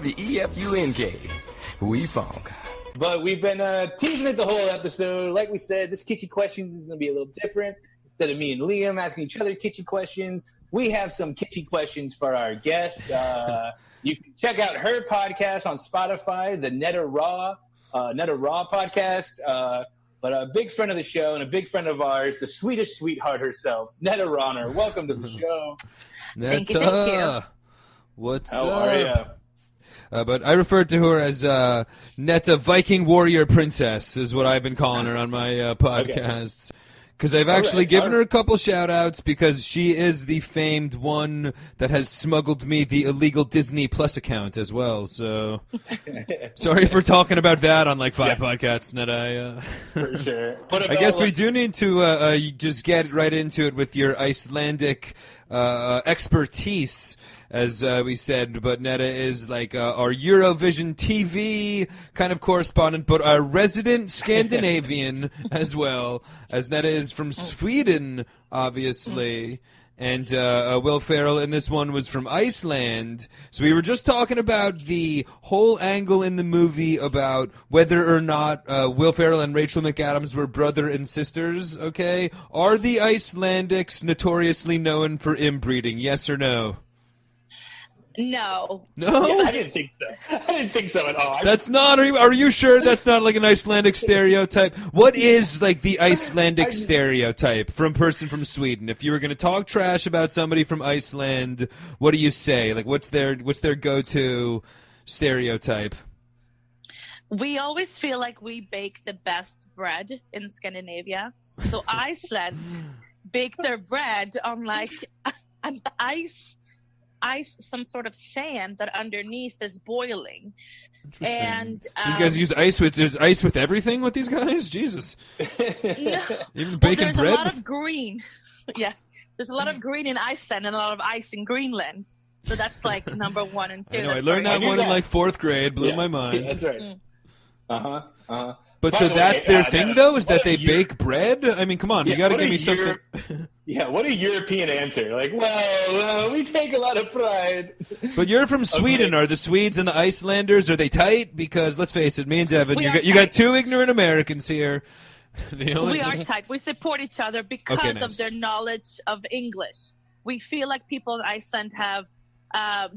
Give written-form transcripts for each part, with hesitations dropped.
WEFUNK. We funk. But we've been teasing it the whole episode. Like we said, this Kitschy Questions is going to be a little different. Instead of me and Liam asking each other kitschy questions, we have some kitschy questions for our guest. You can check out her podcast on Spotify, the Netta Raw podcast. But a big friend of the show and a big friend of ours, the Swedish sweetheart herself, Netta Raw. Welcome to the show. Netta, thank you. What's How up? are you? But I referred to her as Netta Viking Warrior Princess, is what I've been calling her on my podcasts. Because I've actually given her a couple shout-outs because she is the famed one that has smuggled me the illegal Disney Plus account as well. So sorry for talking about that on like 5 podcasts, Netta. For sure. I guess we do need to just get right into it with your Icelandic expertise, as we said. But Netta is like our Eurovision TV kind of correspondent, but our resident Scandinavian as well, as Netta is from Sweden, obviously. And Will Ferrell in this one was from Iceland. So we were just talking about the whole angle in the movie about whether or not Will Ferrell and Rachel McAdams were brother and sisters, okay? Are the Icelandics notoriously known for inbreeding, yes or no? No. No? Yeah, I didn't think so. I didn't think so at all. That's not, are you sure that's not like an Icelandic stereotype? What is like the Icelandic stereotype from person from Sweden? If you were going to talk trash about somebody from Iceland, what do you say? Like what's their go-to stereotype? We always feel like we bake the best bread in Scandinavia. So Iceland bake their bread on like an ice, some sort of sand that underneath is boiling. And so these guys use ice with, there's ice with everything with these guys? Jesus. no. Even Well, bacon there's bread? a lot of green. Yes, there's a lot of green in Iceland and a lot of ice in Greenland. So that's like number 1 and 2. I know, I That's learned very that one in that. like 4th grade, blew my mind. That's right. Uh-huh. But By so the that's way, their thing, Netta, though, is what that they a year- bake bread? I mean, come on, you got to what give a me something. what a European answer. Like, well, we take a lot of pride. But you're from Sweden. Are the Swedes and the Icelanders, are they tight? Because let's face it, me and Devin, We you are got tight. 2 ignorant Americans here. The only- We are tight. We support each other because Okay, of nice. their knowledge of English. We feel like people in Iceland have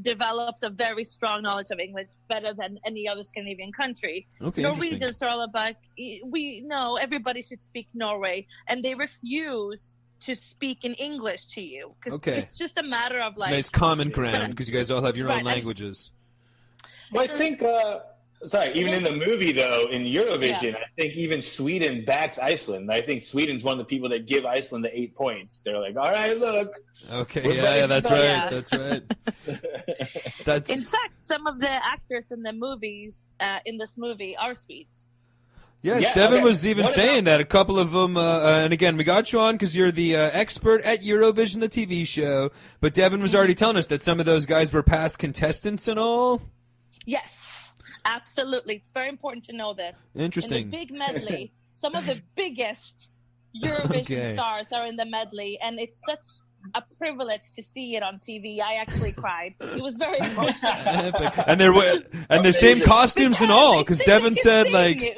developed a very strong knowledge of English, better than any other Scandinavian country. Okay, Norwegians are all about, we know everybody should speak Norway, and they refuse to speak in English to you. Because Okay. it's just a matter of It's like... a nice common ground because you guys all have your Right, own and- languages. Well, I think, even in the movie, though, in Eurovision, I think even Sweden backs Iceland. I think Sweden's one of the people that give Iceland the 8 points. They're like, all right, look. Okay, We're yeah, buddies that's with right. buddies. That's right. In fact, some of the actors in the movies, in this movie, are Swedes. Yes, Yeah, Devin okay. was even What saying about- that. A couple of them, and again, we got you on because you're the expert at Eurovision, the TV show. But Devin was already telling us that some of those guys were past contestants and all. Yes, absolutely. It's very important to know this. Interesting. In the big medley, some of the biggest Eurovision Okay. stars are in the medley, and it's such a privilege to see it on TV. I actually cried. It was very emotional. and they're same costumes and all, because Devin said like.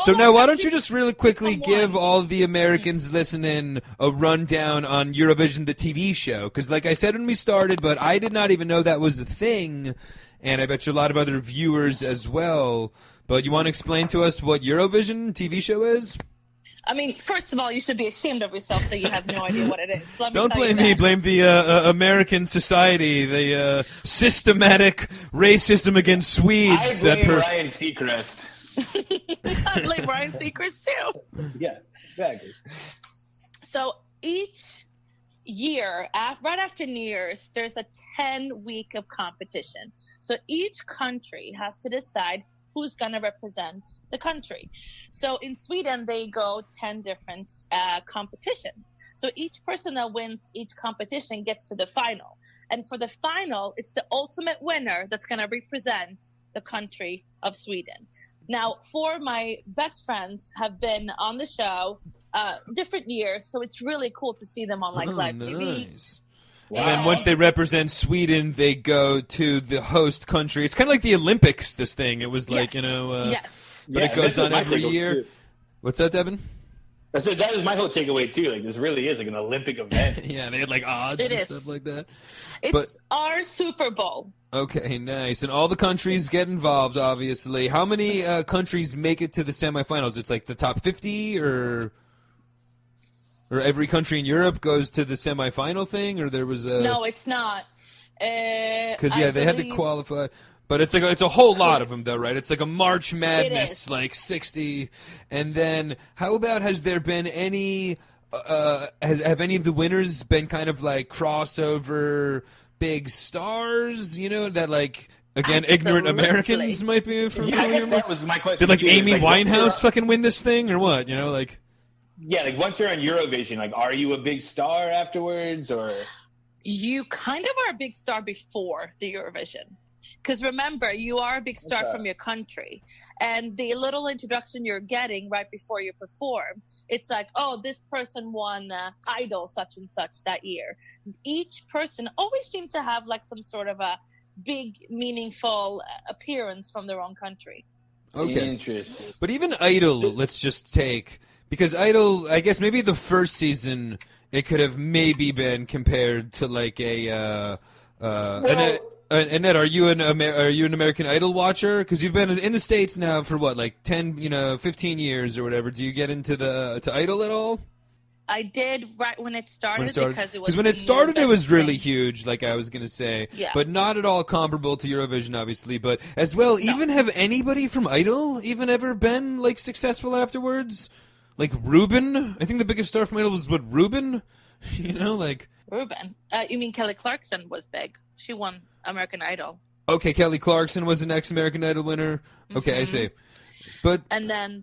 So now, why don't you just really quickly give all the Americans listening a rundown on Eurovision, the TV show? Because, like I said when we started, but I did not even know that was a thing, and I bet you a lot of other viewers as well. But you want to explain to us what Eurovision TV show is? I mean, first of all, you should be ashamed of yourself that you have no idea what it is. Let me Don't tell you blame me. that. Blame the American society, the systematic racism against Swedes. I blame Ryan Seacrest. I blame Ryan Seacrest too. Yeah, exactly. So each year, right after New Year's, there's a 10-week of competition. So each country has to decide who's going to represent the country. So in Sweden, they go 10 different competitions. So each person that wins each competition gets to the final. And for the final, it's the ultimate winner that's going to represent the country of Sweden. Now, 4 of my best friends have been on the show different years, so it's really cool to see them on live TV. Nice. And then once they represent Sweden, they go to the host country. It's kind of like the Olympics, this thing. It was like, yes. But it goes on every year. Too. What's that, Devin? I said that was my whole takeaway, too. Like, this really is like an Olympic event. Yeah, they had like odds and stuff like that. It's our Super Bowl. Okay, nice. And all the countries get involved, obviously. How many countries make it to the semifinals? It's like the top 50 or every country in Europe goes to the semifinal thing, or there was a... No, it's not. Because, they had to qualify. But it's a whole lot of them, though, right? It's like a March Madness, like 60. And then, how about, has there been any... have any of the winners been kind of like crossover big stars, that like... Again, ignorant Americans might be familiar with. I guess that was my question. Did like Amy like, Winehouse fucking win this thing, or what? Like... Yeah, like once you're on Eurovision, like, are you a big star afterwards, or you kind of are a big star before the Eurovision? Because remember, you are a big star from your country, and the little introduction you're getting right before you perform, it's like, oh, this person won Idol such and such that year. Each person always seems to have like some sort of a big, meaningful appearance from their own country. Okay, interesting. But even Idol, let's just take. Because Idol, I guess maybe the first season, it could have maybe been compared to like a. Annette, are you an American Idol watcher? Because you've been in the States now for what, like 10, 15 years or whatever. Do you get into to Idol at all? I did right when it started, because it was. Because when it started, it was really huge, like I was going to say. Yeah. But not at all comparable to Eurovision, obviously. But as well, even have anybody from Idol even ever been like successful afterwards? Like Ruben? I think the biggest star from Idol was Ruben? Like... Ruben. You mean Kelly Clarkson was big. She won American Idol. Okay, Kelly Clarkson was an ex-American Idol winner. Okay, I see. But... And then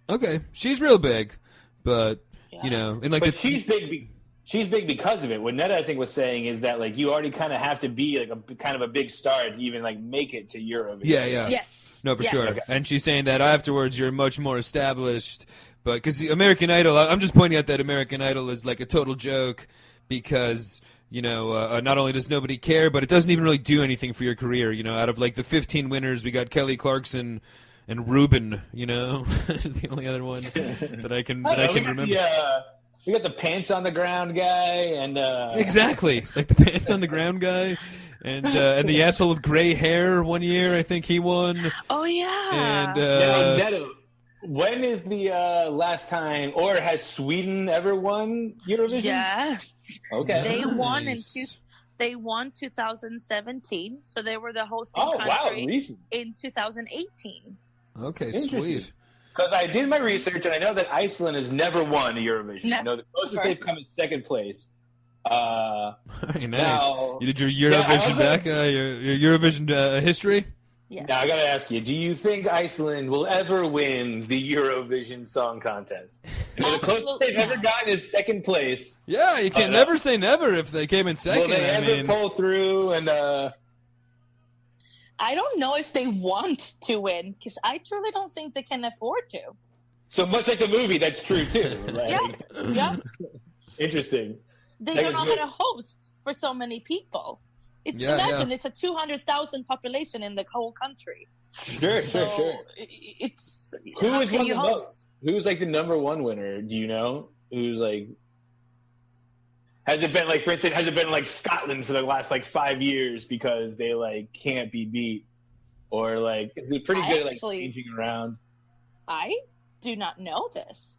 Okay, she's real big. But, in like she's big. She's big because of it. What Netta, I think, was saying is that like you already kind of have to be like a kind of a big star to even like make it to Eurovision. Yeah. Yes. No, for yes. sure. Okay. And she's saying that afterwards you're much more established. But because American Idol, I'm just pointing out that American Idol is like a total joke because, not only does nobody care, but it doesn't even really do anything for your career. Out of like the 15 winners, we got Kelly Clarkson and Ruben, is the only other one that I can remember. Yeah. We got the pants on the ground guy, and exactly, like the pants on the ground guy, and the asshole with gray hair. One year, I think he won. Oh yeah. And Netta, when is the last time, or has Sweden ever won Eurovision? Yes. Okay. They won 2017, so they were the hosting country in 2018. Okay, sweet. Because I did my research, and I know that Iceland has never won a Eurovision. No. I know the closest they've come in second place. Very nice. Now, you did your Eurovision your Eurovision history? Yes. Now, I got to ask you, do you think Iceland will ever win the Eurovision Song Contest? The closest they've ever gotten is second place. Yeah, you can never say never if they came in second. Will they ever pull through? And I don't know if they want to win, because I truly don't think they can afford to. So much like the movie, that's true, too. Like, yeah. Interesting. They don't know how to host for so many people. Imagine it's a 200,000 population in the whole country. Sure. It's who is one of the most? Who's like the number one winner? Do you know? Who's like? Has it been like, for instance, like Scotland for the last like 5 years because they like can't be beat, or like is it pretty good at like changing around? I do not know this.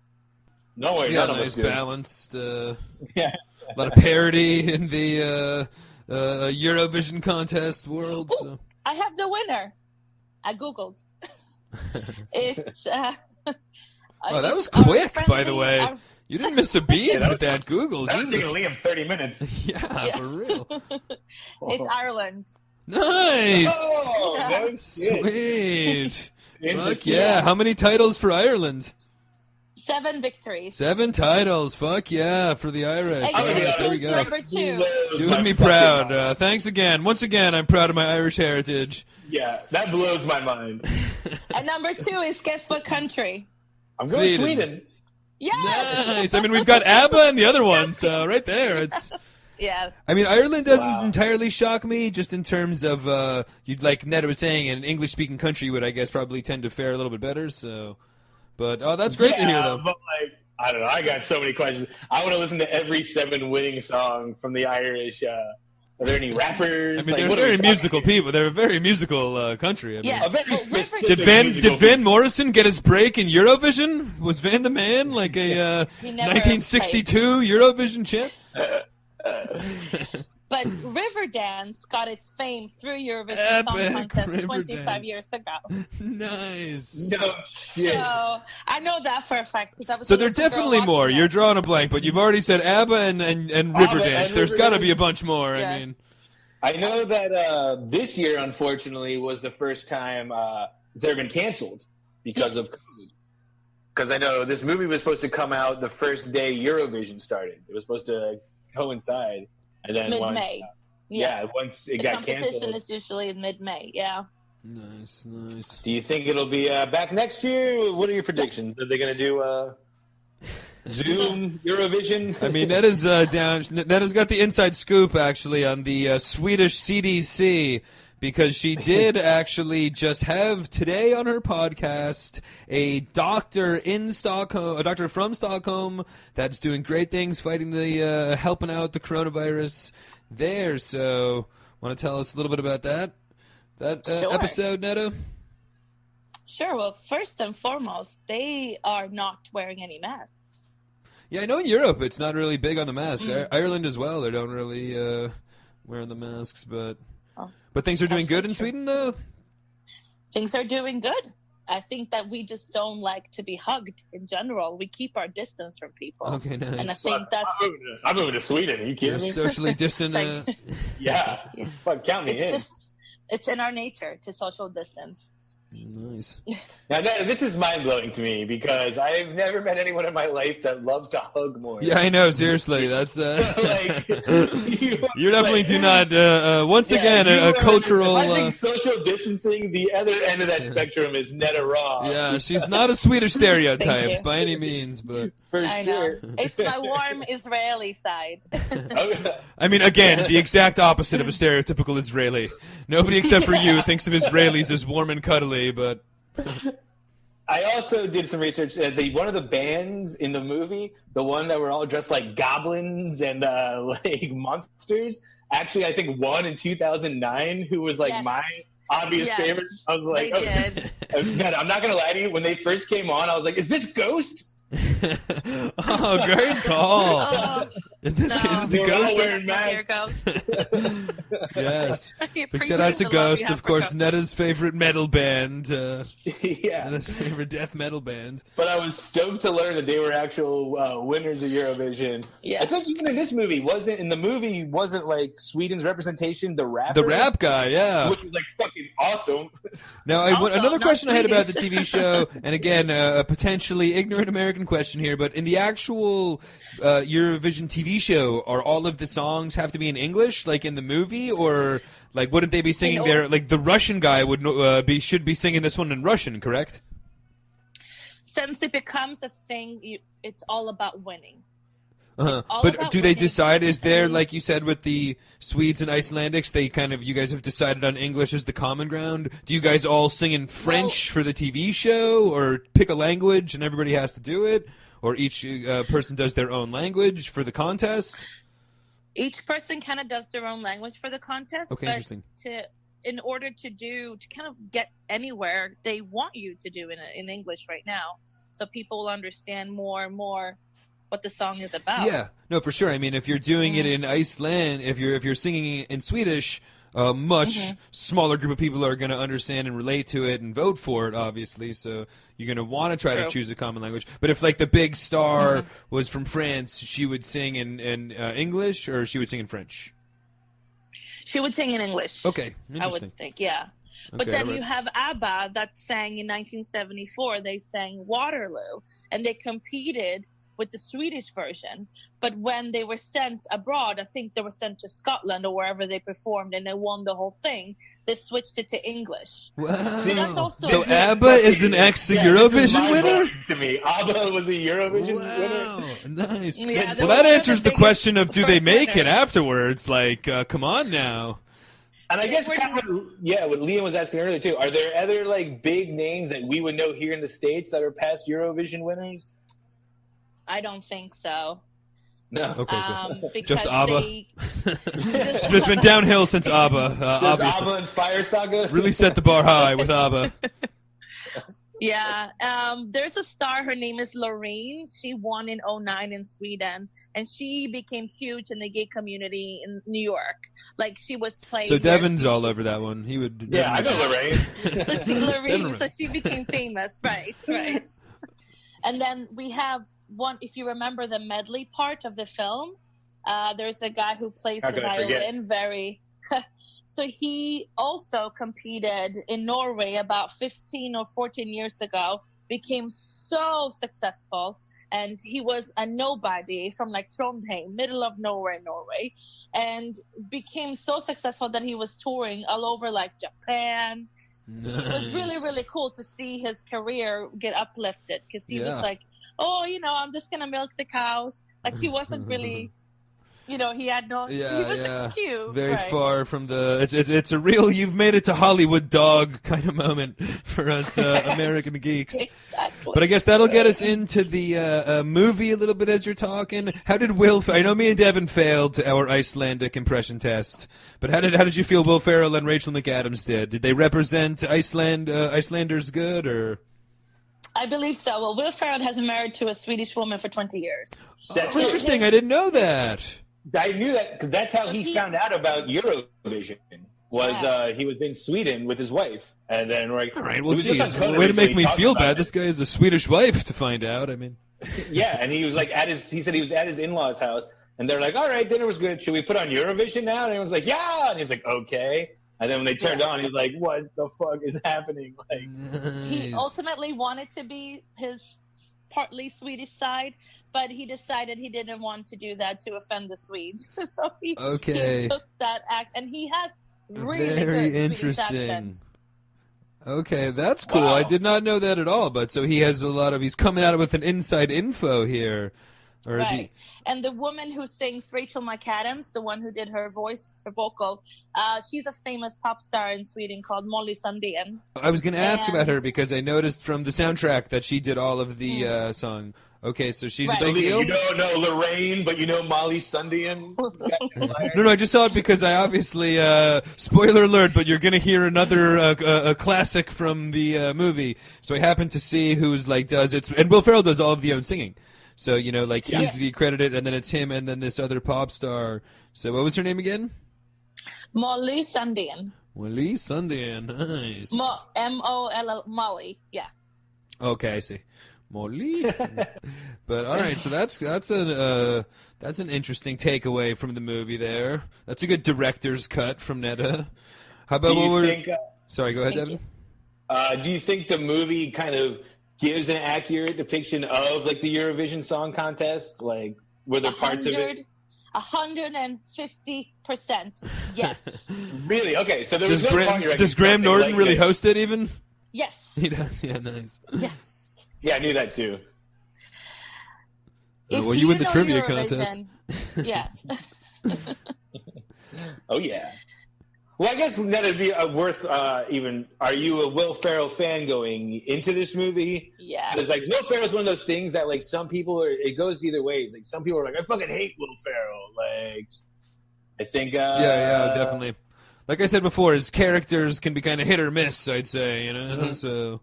No way, none of us do. Balanced. A lot of parity in the Eurovision contest world. Ooh, so. I have the winner. I googled. It's. Oh, that was quick, by the way. You didn't miss a beat with that Google. That was taking Liam 30 minutes. Yeah, for real. It's Ireland. Nice. Oh, sweet. Fuck yeah. How many titles for Ireland? 7 victories. 7 titles. Fuck yeah, for the Irish. There we go. Number 2. Doing me proud. Thanks again. Once again, I'm proud of my Irish heritage. Yeah, that blows my mind. And number 2 is, guess what country? I'm going Sweden. Yes. Nice. I mean, we've got ABBA and the other one, so right there. It's Yeah. I mean, Ireland doesn't Wow. entirely shock me, just in terms of, you'd like Netta was saying, an English-speaking country would, I guess, probably tend to fare a little bit better, so... But, that's great to hear, though. But, like, I don't know. I got so many questions. I want to listen to every 7 winning song from the Irish. Are there any rappers? I mean, Like, they're what are we very talking musical people. They're a very musical country. I mean, Yes. A very Well, specific Did Van Morrison get his break in Eurovision? Was Van the Man like a He never 1962 Eurovision champ? But Riverdance got its fame through Eurovision Song Epic Contest 25 Riverdance. years ago. Nice. No shit. So I know that for a fact because I was. So a there are little girl definitely more. watching it. You're drawing a blank, but you've already said ABBA and Riverdance. There's got to be a Riverdance. bunch more. I Yes. mean, I know that this year, unfortunately, was the first time it's ever been canceled because of COVID. Because I know this movie was supposed to come out the first day Eurovision started. It was supposed to coincide. And then Mid-May. once it The got competition canceled. is usually in mid-May. Yeah. nice, nice. Do you think it'll be back next year? What are your predictions? Are they going to do Zoom Eurovision? I mean, Netta's down. Netta's got the inside scoop actually on the Swedish CDC. Because she did actually just have today on her podcast a doctor in Stockholm, a doctor from Stockholm that's doing great things, fighting the helping out the coronavirus there. So, want to tell us a little bit about that Sure. episode, Netta? Sure. Well, first and foremost, they are not wearing any masks. Yeah, I know in Europe it's not really big on the masks. Ireland as well, they don't really wear the masks, but things are doing good in Sweden, though? Things are doing good. I think that we just don't like to be hugged in general. We keep our distance from people. Okay, nice. And I think that's I'm moving to Sweden. Are you You're kidding me? socially distant. It's like- Yeah. Fuck, count me in. it's in our nature to social distance. Nice. Now, this is mind-blowing to me because I've never met anyone in my life that loves to hug more. Yeah, I know. Seriously, that's Like, you definitely do not. Once again, a cultural. I think social distancing, the other end of that spectrum is Netta Raw. Yeah, she's not a Swedish Thank you. stereotype by any means, but For I sure. know. It's my warm Israeli side. I mean, again, the exact opposite of a stereotypical Israeli. Nobody except for you thinks of Israelis as warm and cuddly, but I also did some research. One of the bands in the movie, the one that were all dressed like goblins and like monsters, actually, I think won in 2009. Who was like Yes. my obvious Yes. favorite? I was like, They did. Man, I'm not gonna lie to you. When they first came on, I was like, "Is this Ghost?" oh, great call! Oh, Is this the They were all ghost? wearing here masks. goes. Yes. I Big appreciate shout out to the love Ghost, you have of for course, Ghost. Netta's favorite metal band. Yeah, Netta's favorite death metal band. but I was stoked to learn that they were actual winners of Eurovision. Yeah. I think even in this movie wasn't like Sweden's representation the rapper, The rap guy, yeah. which was like fucking awesome. Now, Also, another not question I had about the Swedish. TV show, and again, a potentially ignorant American question here, but in the actual Eurovision TV show, are all of the songs have to be in English, like in the movie, or like wouldn't they be singing there? Like the Russian guy should be singing this one in Russian, correct? Since it becomes a thing, it's all about winning. Uh-huh. all But about do they winning. decide? Is there, And- like you said, with the Swedes and Icelandics, you guys have decided on English as the common ground? Do you guys all sing in French for the TV show, or pick a language and everybody has to do it, or each person does their own language for the contest? Each person kind of does their own language for the contest. Okay, but interesting. In order to kind of get anywhere, they want you to do in English right now, so people will understand more and more what the song is about. Yeah, no, for sure. I mean, if you're doing it in Iceland, if you're singing in Swedish, a much smaller group of people are going to understand and relate to it and vote for it, obviously. So you're going to want to try to True. choose a common language. But if like the big star was from France, she would sing in English, or she would sing in French. She would sing in English. Okay, I interesting. would think, yeah. But Okay, then alright. you have ABBA that sang in 1974. They sang Waterloo, and they competed with the Swedish version. But when they were sent abroad, I think they were sent to Scotland or wherever they performed, and they won the whole thing. They switched it to English. Wow. So that's also So ABBA is an ex-Eurovision winner? To me, ABBA was a Eurovision Wow, winner. nice. Yeah, Well, that they were answers the the question of biggest do they first make it winner. afterwards? Like, come on now. And I guess kind of what Liam was asking earlier too. Are there other like big names that we would know here in the States that are past Eurovision winners? I don't think so. No. Okay, so Because just ABBA. Just It's been downhill since ABBA, Does obviously. ABBA and Fire Saga Really set the bar high with ABBA. Yeah, there's a star. Her name is Loreen. She won in 2009 in Sweden, and she became huge in the gay community in New York. Like she was playing. So Devin's all over that one. He would. Yeah, I know Lorraine. So she became famous, right? And then we have one. If you remember the medley part of the film, there's a guy who plays How the could I forget? violin So he also competed in Norway about 15 or 14 years ago, became so successful, and he was a nobody from like Trondheim, middle of nowhere in Norway, and became so successful that he was touring all over like Japan. Nice. It was really, really cool to see his career get uplifted because he was like, oh, I'm just going to milk the cows. Like he wasn't really... he had no. He wasn't cute. Very far from the. It's a real. You've made it to Hollywood dog kind of moment for us American geeks. Exactly. But I guess that'll get us into the movie a little bit as you're talking. How did Will? I know me and Devin failed our Icelandic impression test, but how did you feel Will Ferrell and Rachel McAdams did? Did they represent Icelanders good or? I believe so. Well, Will Ferrell has been married to a Swedish woman for 20 years. That's Interesting. I didn't know that. I knew that because that's how he found out about Eurovision. He was in Sweden with his wife, and then All right. Well, it was just geez, on Conan way to make recently me talking feel about bad. it. This guy has a Swedish wife to find out. I mean, Yeah, and he was like he said he was at his in-laws' house, and they're like, "All right, dinner was good. Should we put on Eurovision now?" And everyone's like, "Yeah," and he's like, "Okay." And then when they turned on, he's like, "What the fuck is happening?" Like, He ultimately wanted to be his partly Swedish side, but he decided he didn't want to do that to offend the Swedes. So he took that act, and he has really very good interesting. Swedish accent. Okay, that's cool. Wow. I did not know that at all. But so he has he's coming out with an inside info here. Right. And the woman who sings, Rachel McAdams, the one who did her voice, her vocal, she's a famous pop star in Sweden called Molly Sandén. I was going to ask about her because I noticed from the soundtrack that she did all of the song. Okay, so she's a big deal? you don't know Lorraine, but you know Molly Sundin. No, I just saw it because I obviously, spoiler alert, but you're going to hear another a classic from the movie. So I happened to see who's does it. And Will Ferrell does all of the own singing. So, he's the credited, and then it's him and then this other pop star. So what was her name again? Molly Sandén. Molly Sundin. Nice. M-O-L-L, Molly, yeah. Okay, I see. Molly. But all right, so that's an interesting takeaway from the movie there. That's a good director's cut from Netta. How about Sorry, go ahead, Devin. Do you think the movie kind of gives an accurate depiction of the Eurovision Song Contest? Like, were there parts of it? 150%. Yes. Really? Okay, so there was Does Graham Norton really host it even? Yes. He does. Yeah, nice. Yes. Yeah, I knew that too. Well, you win the trivia contest. Yeah. Oh yeah. Well, I guess that'd be worth even. Are you a Will Ferrell fan going into this movie? Yeah. Because Will Ferrell's one of those things that some people it goes either ways. Some people are like, I fucking hate Will Ferrell. I think. Yeah, definitely. Like I said before, his characters can be kind of hit or miss. I'd say, Mm-hmm. So.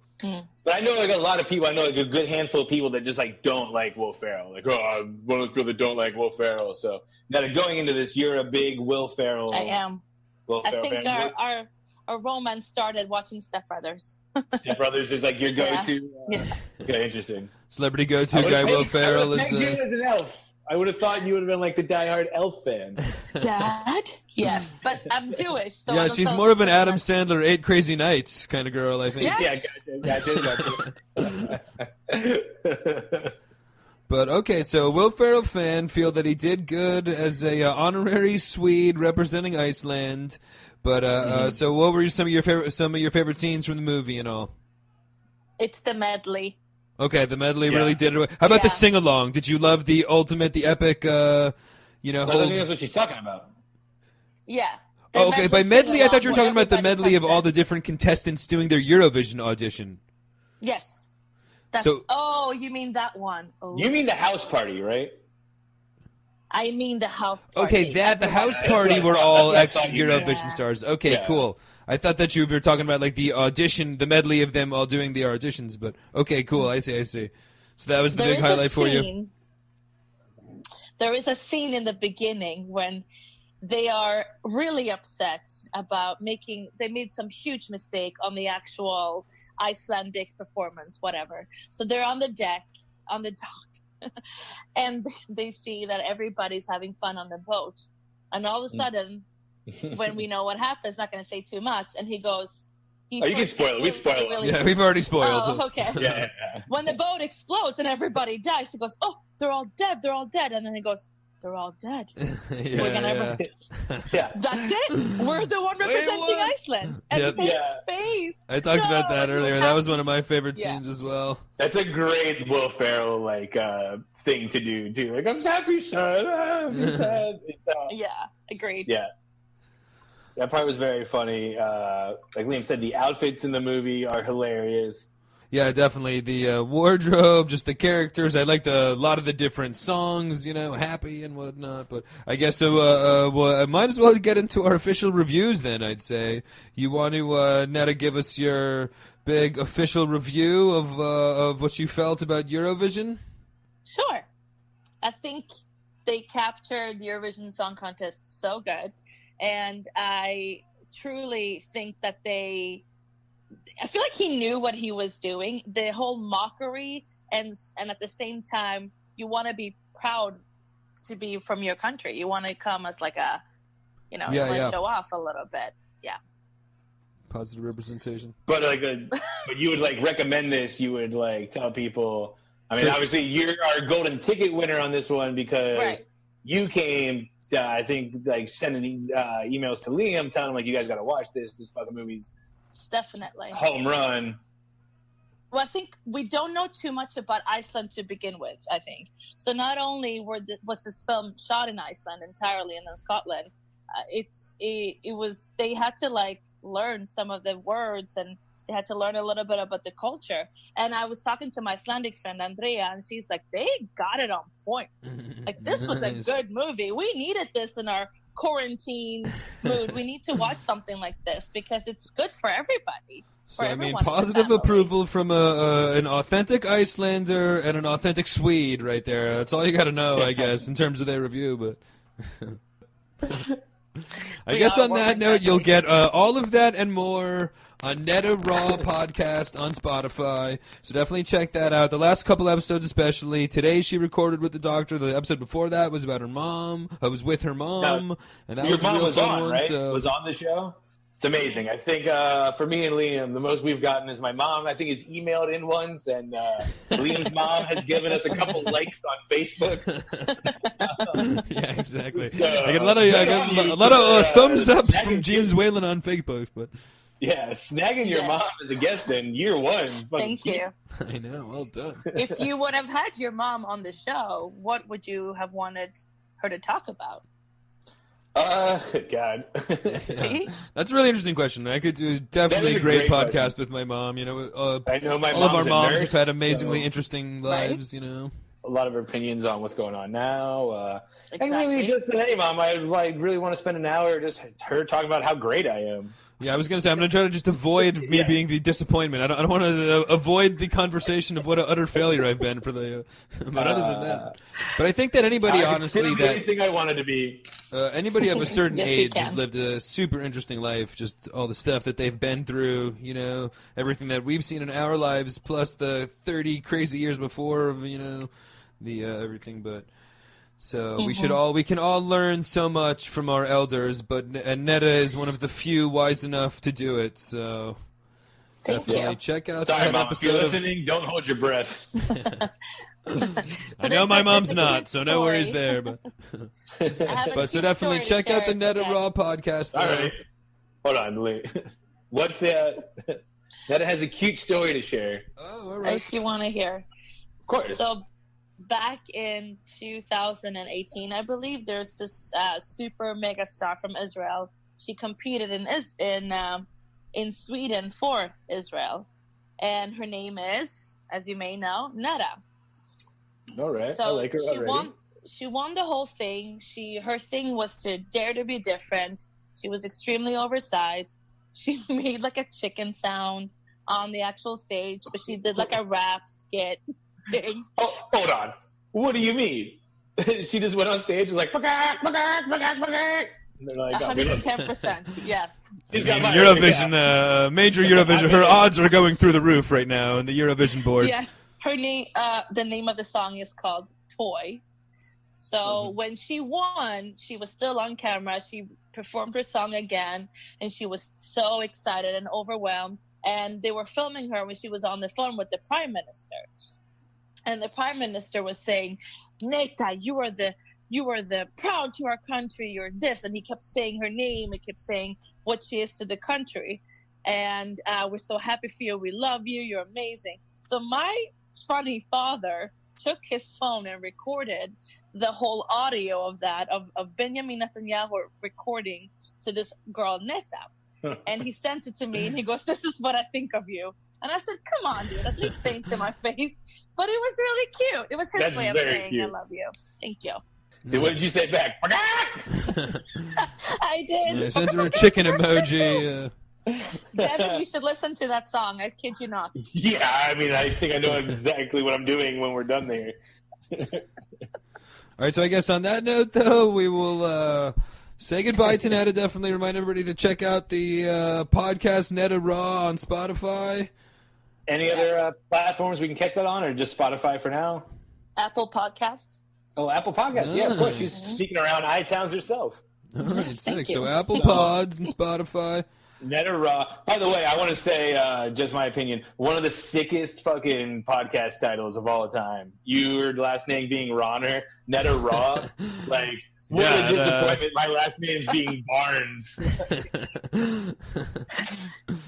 But I know a lot of people. I know a good handful of people that just don't like Will Ferrell. I'm one of those people that don't like Will Ferrell. So now going into this, you're a big Will Ferrell. I am. Will I Ferrell think fan. our romance started watching Step Brothers. Step Brothers is your go-to. Yeah. Okay, interesting. Celebrity go-to guy Will Ferrell I is. would have you as an elf. I would have thought you would have been the diehard elf fan. Dad? Yes, but I'm Jewish. So Yeah, she's more of an Adam Sandler 8 Crazy Nights kind of girl, I think. Yes. Yeah, gotcha. But But okay, so Will Ferrell fan feel that he did good as a honorary Swede representing Iceland. But so what were some of your favorite scenes from the movie and all? It's the medley. Okay, the medley really did it. How about the sing along? Did you love the epic? I think that's what she's talking about. Yeah. Oh, okay, by medley, I thought you were talking about the medley of all the different contestants doing their Eurovision audition. Yes. You mean that one? Oh. You mean the house party, right? I mean the house party. Okay, the house party were all ex-Eurovision stars. Okay, cool. I thought that you were talking about like the audition, the medley of them all doing the auditions, but okay, cool. I see. So that was the big highlight for you. There is a scene in the beginning when they are really upset about they made some huge mistake on the actual Icelandic performance, whatever. So they're on the dock, and they see that everybody's having fun on the boat. And all of a sudden, when we know what happens, not going to say too much, and he goes... you can spoil it. We spoil it. Yeah, we've already spoiled it. Oh, okay. Yeah. When the boat explodes and everybody dies, he goes, "Oh, they're all dead. And then he goes, "They're all dead." We're gonna That's it. We're the one representing Iceland. And his face. I talked about that earlier. That was one of my favorite scenes as well. That's a great Will Ferrell thing to do too. Like, I'm happy, son. I'm sad. Yeah, agreed. Yeah. That part was very funny. Like Liam said, the outfits in the movie are hilarious. Yeah, definitely. The wardrobe, just the characters. I liked a lot of the different songs, happy and whatnot. But I guess I might as well get into our official reviews then, I'd say. You want to, Netta, give us your big official review of what you felt about Eurovision? Sure. I think they captured the Eurovision Song Contest so good. And I truly think that I feel like he knew what he was doing. The whole mockery and at the same time, you want to be proud to be from your country. You want to come as like you want to show off a little bit. Yeah. Positive representation. But but you would recommend this. You would tell people. I mean, obviously you're our golden ticket winner on this one because you came. I think sending emails to Liam, telling him you guys got to watch this. This fucking movie's definitely home run. Well, I think we don't know too much about Iceland to begin with. I think so. Not only was this film shot in Iceland entirely and in Scotland, they had to learn some of the words and they had to learn a little bit about the culture. And I was talking to my Icelandic friend Andrea, and she's like, they got it on point. This was a good movie. We needed this in our quarantine mood. We need to watch something like this because it's good for everybody. So, positive approval from an authentic Icelander and an authentic Swede right there. That's all you got to know, I guess, in terms of their review. But I guess on that note, you'll get all of that and more on Netta Raw podcast on Spotify. So definitely check that out. The last couple episodes especially. Today she recorded with the doctor. The episode before that was about her mom. I was with her mom. And that your was mom a real was fun on, one. right? So. Was on the show? It's amazing. I think for me and Liam, the most we've gotten is my mom. I think has emailed in once, and Liam's mom has given us a couple likes on Facebook. Yeah, exactly. So, I get a lot of thumbs ups from James Whalen on Facebook, but. Yeah, snagging your mom as a guest in year one. Thank you. I know, well done. If you would have had your mom on the show, what would you have wanted her to talk about? God. Yeah. That's a really interesting question. I could do definitely a great podcast question with my mom. I know my all of our moms nurse, have had amazingly interesting lives, A lot of her opinions on what's going on now. Exactly. And really just said, hey, Mom, I really want to spend an hour just her talking about how great I am. Yeah, I was going to say, I'm going to try to just avoid me being the disappointment. I don't want to avoid the conversation of what an utter failure I've been for the. But other than that, but I think that anybody honestly anything I wanted to be. Anybody of a certain Yes, age has lived a super interesting life. Just all the stuff that they've been through, everything that we've seen in our lives, plus the 30 crazy years before of the everything. But. So we can all learn so much from our elders, and Netta is one of the few wise enough to do it. So Thank Definitely you. check out Sorry, that Mom. If you're episode. listening, don't hold your breath. I know my mom's not, so no worries there. there. But I have a but so cute definitely story to check out the share Netta today. Raw podcast. All though. right. Hold on, wait. What's the... Netta has a cute story to share. Oh, all right. If you want to hear. Of course. So back in 2018, I believe, there's this super mega star from Israel. She competed in Sweden for Israel, and her name is, as you may know, Netta. All right. So I like her already. She won the whole thing. Her thing was to dare to be different. She was extremely oversized. She made like a chicken sound on the actual stage, but she did like a rap skit thing. Oh, hold on. What do you mean? She just went on stage and was like, "Bagak, bagak, bagak, bagak." And they're like, 110%, yes. She's got my Eurovision, major Eurovision. Her odds are going through the roof right now in the Eurovision board. Yes, her name. The name of the song is called "Toy." So when she won, she was still on camera. She performed her song again, and she was so excited and overwhelmed. And they were filming her when she was on the phone with the Prime Minister, and the Prime Minister was saying, "Netta, you are the proud to our country. You're this," and he kept saying her name. He kept saying what she is to the country, and we're so happy for you. We love you. You're amazing. So my funny father took his phone and recorded the whole audio of that, of Benjamin Netanyahu recording to this girl, Netta. And he sent it to me, and he goes, "This is what I think of you." And I said, "Come on, dude, at least say it to my face." But it was really cute. It was his That's way of very saying, cute. "I love you." Thank you. What did you say back? Bagak! I did. Yeah, sent her a chicken emoji. Devin, you should listen to that song. I kid you not. Yeah, I mean, I think I know exactly what I'm doing when we're done there. All right, so I guess on that note, though, we will say goodbye to Netta. Definitely remind everybody to check out the podcast Netta Raw on Spotify. Any other platforms we can catch that on, or just Spotify for now? Apple Podcasts. Oh, Apple Podcasts. Yeah, of course. She's sneaking around iTowns herself. All right, sick. you. So Apple Pods and Spotify. Netta Raw. By the way, I want to say, just my opinion, one of the sickest fucking podcast titles of all time. Your last name being Ronner, Netta Raw. Like, what a disappointment. My last name is being Barnes.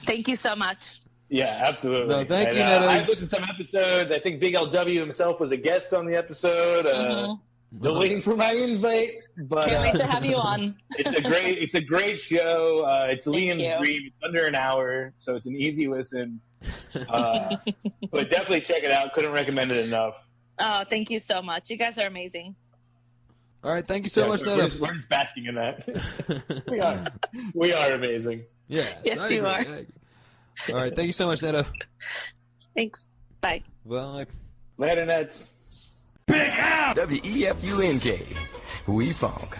Thank you so much. Yeah, absolutely. No, thank you, And, Netta. I've listened to some episodes. I think Big LW himself was a guest on the episode. Still waiting for my invite, but Can't wait to have you on. it's a great show. It's Thank Liam's you. dream. It's under an hour, so it's an easy listen. But definitely check it out. Couldn't recommend it enough. Oh, thank you so much. You guys are amazing. All right, thank you so much, we're Netta. just basking in that. we are amazing. Yes, Yes, I you agree, are. I agree. All right, thank you so much, Netta. Thanks. Bye. Well, Later, Nets. WEFUNK. We funk.